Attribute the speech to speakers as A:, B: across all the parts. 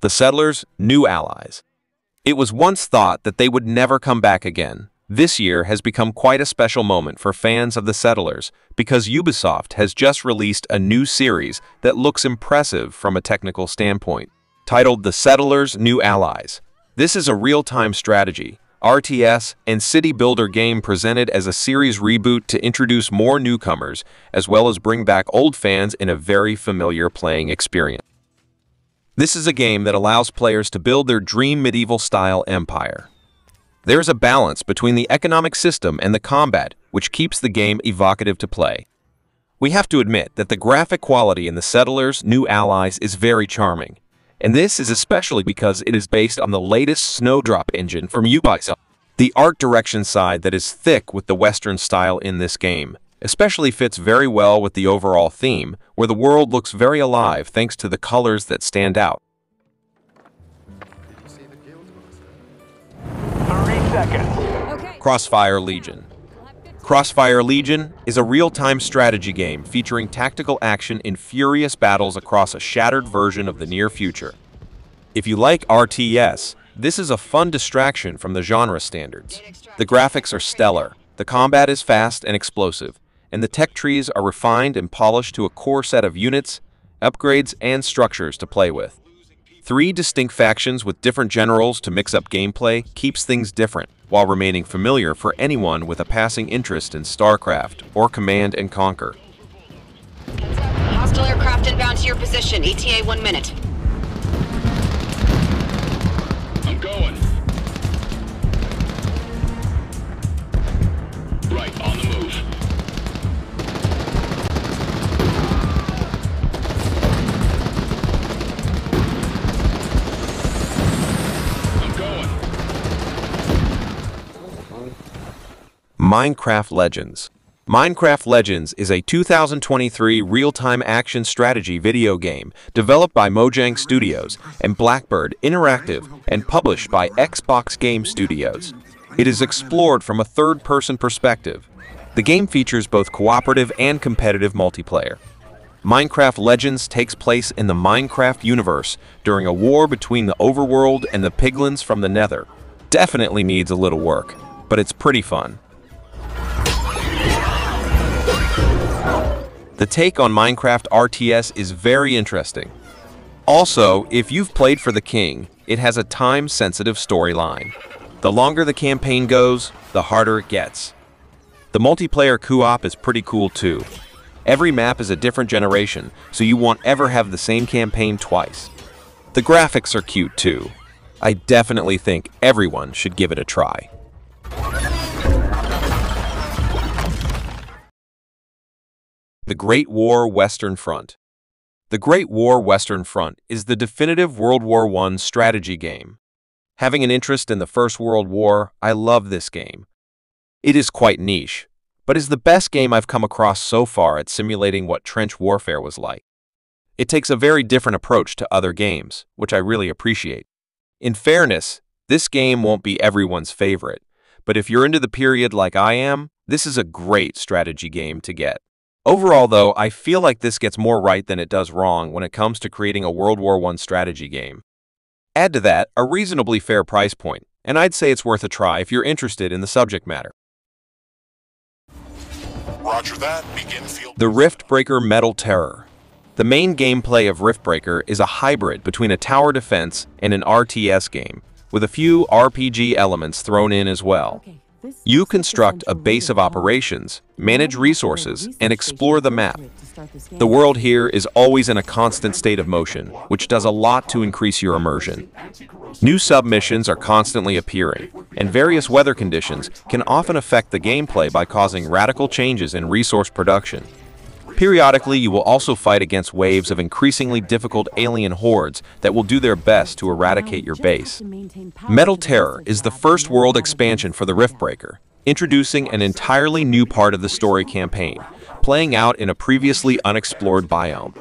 A: The settlers, new allies. It was once thought that they would never come back again. This year has become quite a special moment for fans of the settlers because Ubisoft has just released a new series that looks impressive from a technical standpoint. Titled The Settlers, New Allies. This is a real-time strategy, RTS, and city builder game presented as a series reboot to introduce more newcomers as well as bring back old fans in a very familiar playing experience. This is a game that allows players to build their dream medieval-style empire. There's a balance between the economic system and the combat, which keeps the game evocative to play. We have to admit that the graphic quality in The Settlers, New Allies is very charming. And this is especially because it is based on the latest Snowdrop engine from Ubisoft. The art direction side that is thick with the Western style in this game especially fits very well with the overall theme, where the world looks very alive thanks to the colors that stand out.
B: 30 seconds.
A: Crossfire Legion. Crossfire Legion is a real-time strategy game featuring tactical action in furious battles across a shattered version of the near future. If you like RTS, this is a fun distraction from the genre standards. The graphics are stellar, the combat is fast and explosive, and the tech trees are refined and polished to a core set of units, upgrades, and structures to play with. 3 distinct factions with different generals to mix up gameplay keeps things different, while remaining familiar for anyone with a passing interest in StarCraft or Command & Conquer.
C: Hostile aircraft inbound to your position. ETA 1 minute.
D: I'm going. Right, on the move.
A: Minecraft Legends. Minecraft Legends is a 2023 real-time action strategy video game developed by Mojang Studios and Blackbird Interactive and published by Xbox Game Studios. It is explored from a third-person perspective. The game features both cooperative and competitive multiplayer. Minecraft Legends takes place in the Minecraft universe during a war between the overworld and the piglins from the Nether. Definitely needs a little work, but it's pretty fun. The take on Minecraft RTS is very interesting. Also, if you've played for the King, it has a time-sensitive storyline. The longer the campaign goes, the harder it gets. The multiplayer co-op is pretty cool too. Every map is a different generation, so you won't ever have the same campaign twice. The graphics are cute too. I definitely think everyone should give it a try. The Great War Western Front. The Great War Western Front is the definitive World War I strategy game. Having an interest in the First World War, I love this game. It is quite niche, but is the best game I've come across so far at simulating what trench warfare was like. It takes a very different approach to other games, which I really appreciate. In fairness, this game won't be everyone's favorite, but if you're into the period like I am, this is a great strategy game to get. Overall, though, I feel like this gets more right than it does wrong when it comes to creating a World War I strategy game. Add to that a reasonably fair price point, and I'd say it's worth a try if you're interested in the subject matter.
E: Roger that. Begin field.
A: The Riftbreaker Metal Terror. The main gameplay of Riftbreaker is a hybrid between a tower defense and an RTS game, with a few RPG elements thrown in as well. You construct a base of operations, manage resources, and explore the map. The world here is always in a constant state of motion, which does a lot to increase your immersion. New submissions are constantly appearing, and various weather conditions can often affect the gameplay by causing radical changes in resource production. Periodically, you will also fight against waves of increasingly difficult alien hordes that will do their best to eradicate your base. Metal Terror is the first world expansion for the Riftbreaker, introducing an entirely new part of the story campaign, playing out in a previously unexplored biome.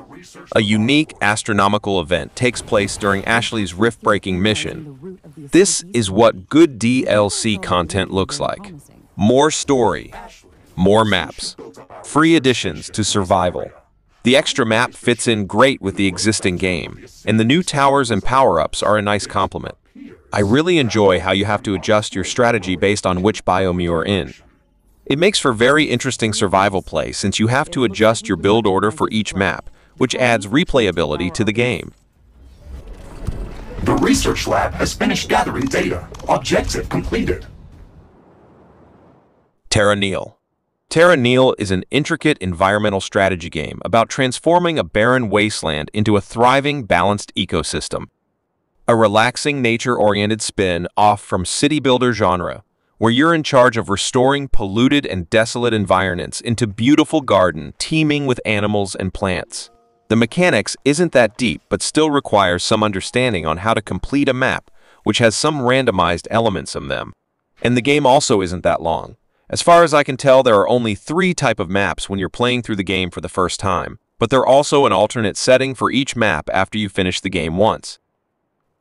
A: A unique astronomical event takes place during Ashley's rift-breaking mission. This is what good DLC content looks like. More story, more maps, free additions to survival. The extra map fits in great with the existing game, and the new towers and power-ups are a nice complement. I really enjoy how you have to adjust your strategy based on which biome you are in. It makes for very interesting survival play since you have to adjust your build order for each map, which adds replayability to the game.
F: The research lab has finished gathering data. Objective completed.
A: Terra Nil. Terra Nil is an intricate environmental strategy game about transforming a barren wasteland into a thriving, balanced ecosystem. A relaxing, nature-oriented spin-off from city builder genre, where you're in charge of restoring polluted and desolate environments into beautiful garden teeming with animals and plants. The mechanics isn't that deep, but still requires some understanding on how to complete a map, which has some randomized elements in them. And the game also isn't that long. As far as I can tell, there are only 3 types of maps when you're playing through the game for the first time, but there's also an alternate setting for each map after you finish the game once.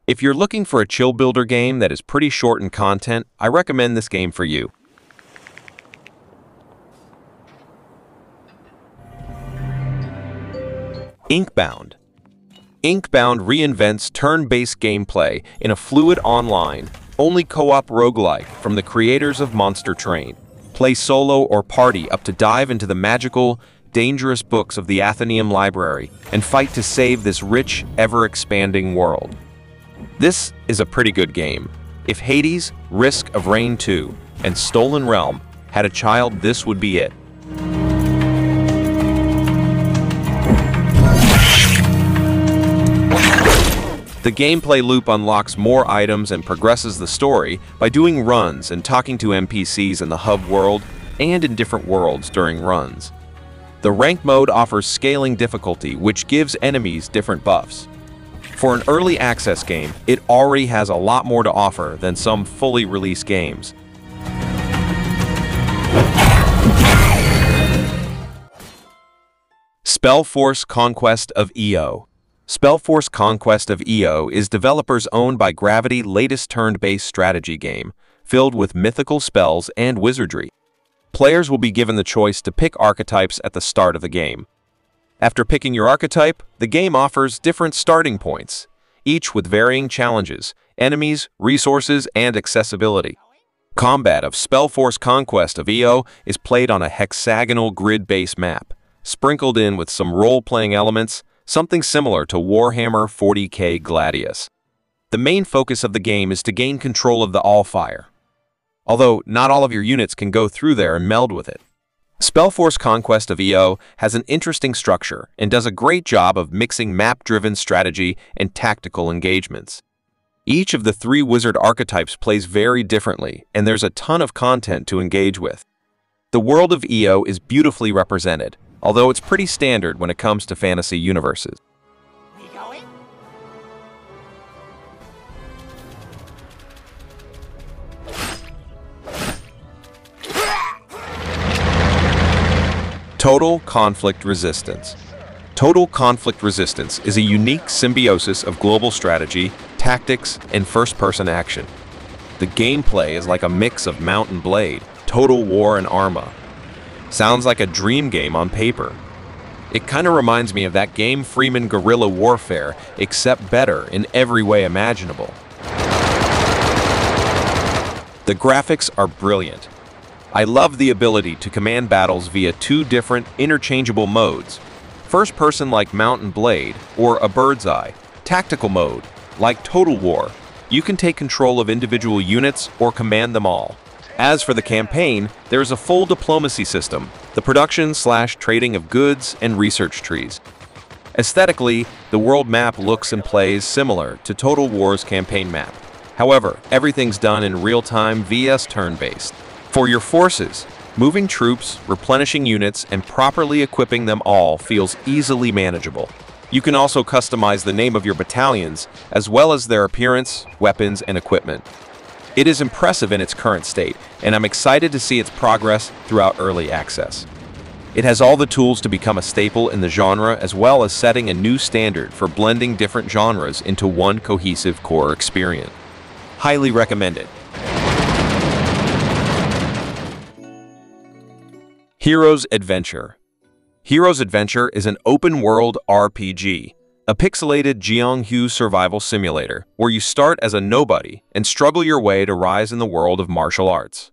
A: If you're looking for a chill builder game that is pretty short in content, I recommend this game for you. Inkbound. Inkbound reinvents turn-based gameplay in a fluid online, only co-op roguelike from the creators of Monster Train. Play solo or party up to dive into the magical, dangerous books of the Athenaeum Library and fight to save this rich, ever-expanding world. This is a pretty good game. If Hades, Risk of Rain 2, and Stolen Realm had a child, this would be it. The gameplay loop unlocks more items and progresses the story by doing runs and talking to NPCs in the hub world and in different worlds during runs. The rank mode offers scaling difficulty, which gives enemies different buffs. For an early access game, it already has a lot more to offer than some fully released games. SpellForce Conquest of EO. SpellForce Conquest of EO is developers owned by Gravity's latest turn-based strategy game, filled with mythical spells and wizardry. Players will be given the choice to pick archetypes at the start of the game. After picking your archetype, the game offers different starting points, each with varying challenges, enemies, resources, and accessibility. Combat of SpellForce Conquest of EO is played on a hexagonal grid-based map, sprinkled in with some role-playing elements, something similar to Warhammer 40k Gladius. The main focus of the game is to gain control of the Allfire, although not all of your units can go through there and meld with it. SpellForce Conquest of EO has an interesting structure and does a great job of mixing map-driven strategy and tactical engagements. Each of the 3 wizard archetypes plays very differently, and there's a ton of content to engage with. The world of EO is beautifully represented, although it's pretty standard when it comes to fantasy universes. Total Conflict Resistance. Total Conflict Resistance is a unique symbiosis of global strategy, tactics, and first-person action. The gameplay is like a mix of Mount and Blade, Total War, and Arma. Sounds like a dream game on paper. It kind of reminds me of that game Freeman Guerrilla Warfare, except better in every way imaginable. The graphics are brilliant. I love the ability to command battles via 2 different interchangeable modes. First person like Mount and Blade, or a bird's eye. Tactical mode, like Total War. You can take control of individual units or command them all. As for the campaign, there is a full diplomacy system, the production/trading of goods, and research trees. Aesthetically, the world map looks and plays similar to Total War's campaign map. However, everything's done in real-time vs turn-based. For your forces, moving troops, replenishing units, and properly equipping them all feels easily manageable. You can also customize the name of your battalions, as well as their appearance, weapons, and equipment. It is impressive in its current state, and I'm excited to see its progress throughout early access. It has all the tools to become a staple in the genre, as well as setting a new standard for blending different genres into one cohesive core experience. Highly recommended. Hero's Adventure. Hero's Adventure is an open-world RPG, a pixelated Jianghu survival simulator where you start as a nobody and struggle your way to rise in the world of martial arts.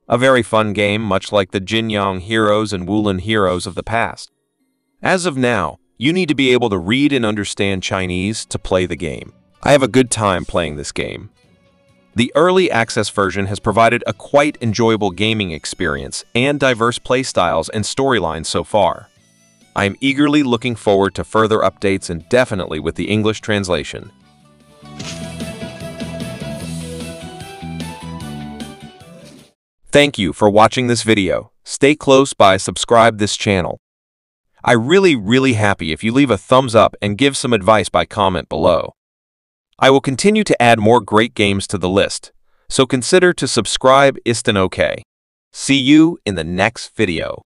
A: A very fun game, much like the Jinyang Heroes and Wulin Heroes of the past. As of now, you need to be able to read and understand Chinese to play the game. I have a good time playing this game. The early access version has provided a quite enjoyable gaming experience and diverse playstyles and storylines so far. I am eagerly looking forward to further updates and definitely with the English translation. Thank you for watching this video. Stay close by, subscribe this channel. I really happy if you leave a thumbs up and give some advice by comment below. I will continue to add more great games to the list, so consider to subscribe. Isn't okay? See you in the next video.